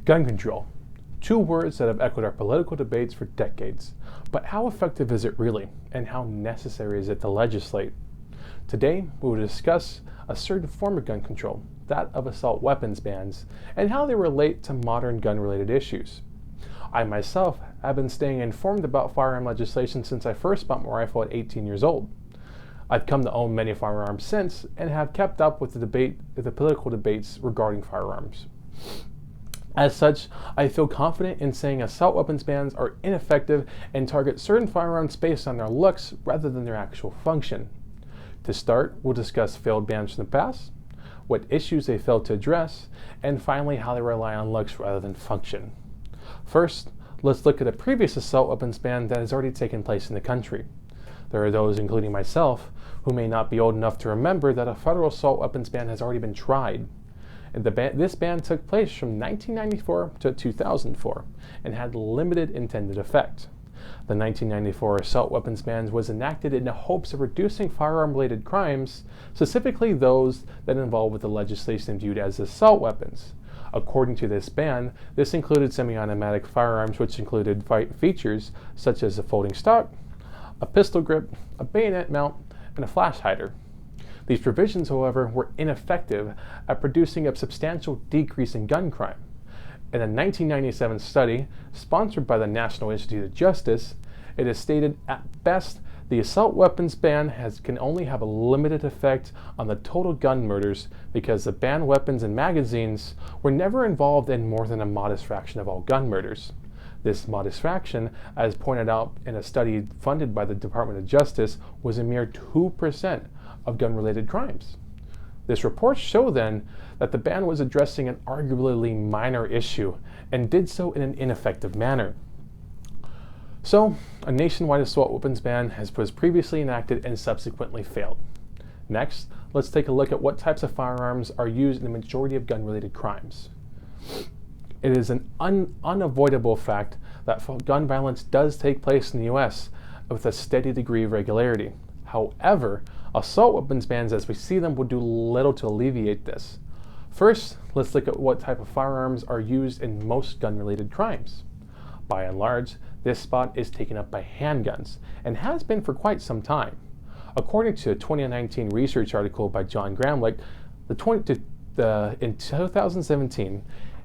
Gun control. Two words that have echoed our political debates for decades. But how effective is it really, and how necessary is it to legislate? Today, we will discuss a certain form of gun control, that of assault weapons bans, and how they relate to modern gun-related issues. I myself have been staying informed about firearm legislation since I first bought my rifle at 18 years old. I've come to own many firearms since and have kept up with the political debates regarding firearms. As such, I feel confident in saying assault weapons bans are ineffective and target certain firearms based on their looks rather than their actual function. To start, we'll discuss failed bans from the past, what issues they failed to address, and finally how they rely on looks rather than function. First, let's look at a previous assault weapons ban that has already taken place in the country. There are those, including myself, who may not be old enough to remember that a federal assault weapons ban has already been tried. And this ban took place from 1994 to 2004 and had limited intended effect. The 1994 assault weapons ban was enacted in the hopes of reducing firearm-related crimes, specifically those that involved with the legislation viewed as assault weapons. According to this ban, this included semi-automatic firearms, which included features such as a folding stock, a pistol grip, a bayonet mount, and a flash hider. These provisions, however, were ineffective at producing a substantial decrease in gun crime. In a 1997 study sponsored by the National Institute of Justice, it is stated, at best, the assault weapons ban can only have a limited effect on the total gun murders because the banned weapons and magazines were never involved in more than a modest fraction of all gun murders. This modest fraction, as pointed out in a study funded by the Department of Justice, was a mere 2% of gun-related crimes. This report showed then that the ban was addressing an arguably minor issue and did so in an ineffective manner. So, a nationwide assault weapons ban was previously enacted and subsequently failed. Next, let's take a look at what types of firearms are used in the majority of gun-related crimes. It is an unavoidable fact that gun violence does take place in the U.S. with a steady degree of regularity. However, assault weapons bans as we see them will do little to alleviate this. First, let's look at what type of firearms are used in most gun-related crimes. By and large, this spot is taken up by handguns, and has been for quite some time. According to a 2019 research article by John Gramlich, in 2017,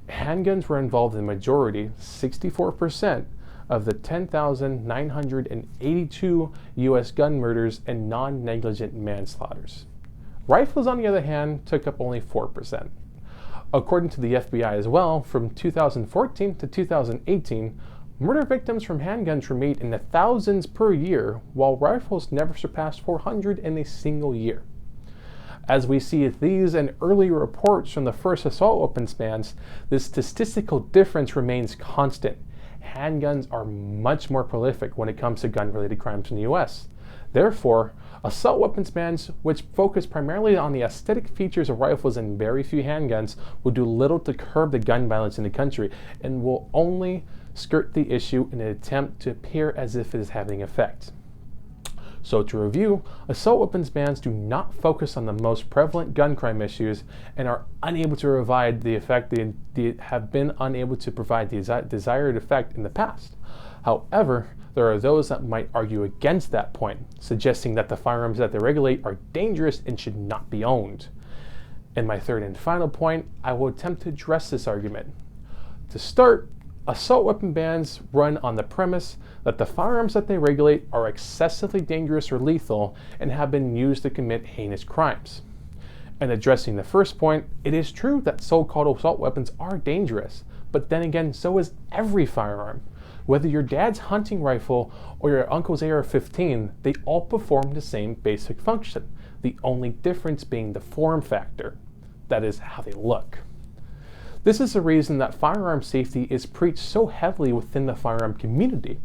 handguns were involved in the majority, 64%, of the 10,982 U.S. gun murders and non-negligent manslaughters. Rifles, on the other hand, took up only 4%. According to the FBI as well, from 2014 to 2018, murder victims from handguns were made in the thousands per year, while rifles never surpassed 400 in a single year. As we see these and earlier reports from the first assault weapons bans, the statistical difference remains constant. Handguns are much more prolific when it comes to gun-related crimes in the U.S. Therefore, assault weapons bans, which focus primarily on the aesthetic features of rifles and very few handguns, will do little to curb the gun violence in the country and will only skirt the issue in an attempt to appear as if it is having effect. So to review, assault weapons bans do not focus on the most prevalent gun crime issues and are unable to provide the effect they have been unable to provide the desired effect in the past. However, there are those that might argue against that point, suggesting that the firearms that they regulate are dangerous and should not be owned. In my third and final point, I will attempt to address this argument. To start, assault weapon bans run on the premise that the firearms that they regulate are excessively dangerous or lethal and have been used to commit heinous crimes. In addressing the first point, it is true that so-called assault weapons are dangerous, but then again, so is every firearm. Whether your dad's hunting rifle or your uncle's AR-15, they all perform the same basic function, the only difference being the form factor, that is, how they look. This is the reason that firearm safety is preached so heavily within the firearm community.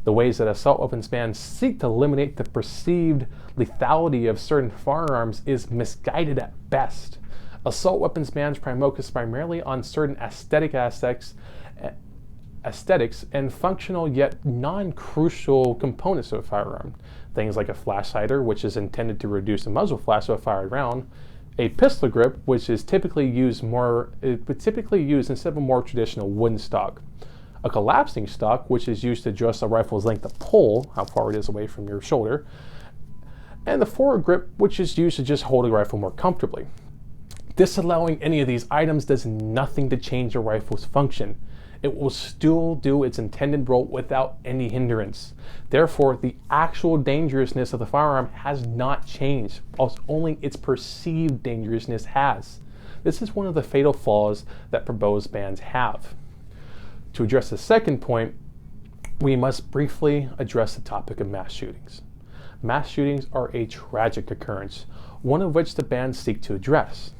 The ways that assault weapons bans seek to eliminate the perceived lethality of certain firearms is misguided at best. Assault weapons bans focus primarily on certain aesthetics and functional yet non-crucial components of a firearm. Things like a flash hider, which is intended to reduce the muzzle flash of a fired round, A pistol grip, which is typically used instead of a more traditional wooden stock. A collapsing stock, which is used to adjust a rifle's length of pull, how far it is away from your shoulder. And the forward grip, which is used to just hold a rifle more comfortably. Disallowing any of these items does nothing to change your rifle's function. It will still do its intended role without any hindrance. Therefore, the actual dangerousness of the firearm has not changed, only its perceived dangerousness has. This is one of the fatal flaws that proposed bans have. To address the second point, we must briefly address the topic of mass shootings. Mass shootings are a tragic occurrence, one of which the bans seek to address.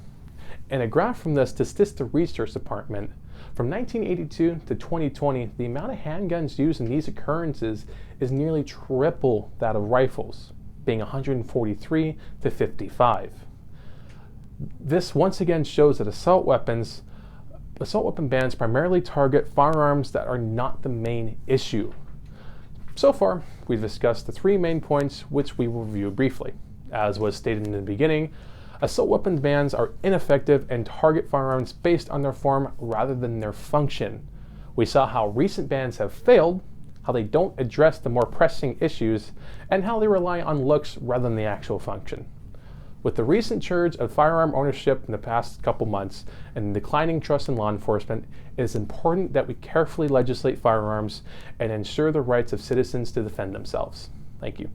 In a graph from the Statistical Research Department, from 1982 to 2020, the amount of handguns used in these occurrences is nearly triple that of rifles, being 143 to 55. This once again shows that assault weapon bans primarily target firearms that are not the main issue. So far, we've discussed the three main points, which we will review briefly. As was stated in the beginning, assault weapons bans are ineffective and target firearms based on their form rather than their function. We saw how recent bans have failed, how they don't address the more pressing issues, and how they rely on looks rather than the actual function. With the recent surge of firearm ownership in the past couple months and declining trust in law enforcement, it is important that we carefully legislate firearms and ensure the rights of citizens to defend themselves. Thank you.